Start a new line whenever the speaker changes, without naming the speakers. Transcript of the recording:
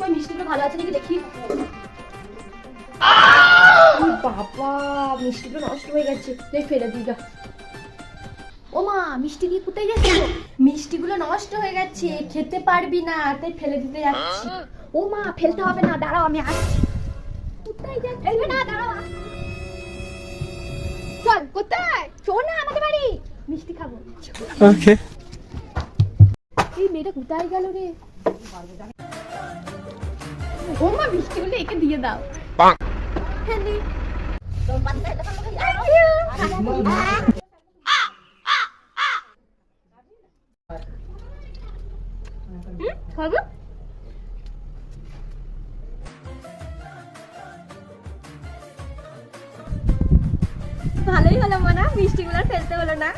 ওই মিষ্টিগুলো ভালো আছে নাকি দেখি। বাবা, মিষ্টিগুলো নষ্ট হয়ে গেছে, ফেলে দিই গা। ও মা, মিষ্টি দিয়ে কোথায় যাচ্ছ? মিষ্টিগুলো নষ্ট হয়ে গেছে, খেতে পারবি না, তাই ফেলে দিতে যাচ্ছি। ও মা, ফেলতে হবে না, দাঁড়াও আমি আসছি। কোথায় যাচ্ছ? ফেলবে না, দাঁড়াও। চল, কোথায়? চল না আমাদের বাড়ি, মিষ্টি খাবো।
ওকে।
এই মেয়েটা কোথায় গেল রে? ও মা, মিষ্টিগুলো একে দিয়ে দাও। ফেলি। খাবো? ভালোই হলো মনা, মিষ্টিগুলো ফেলতে হলো না।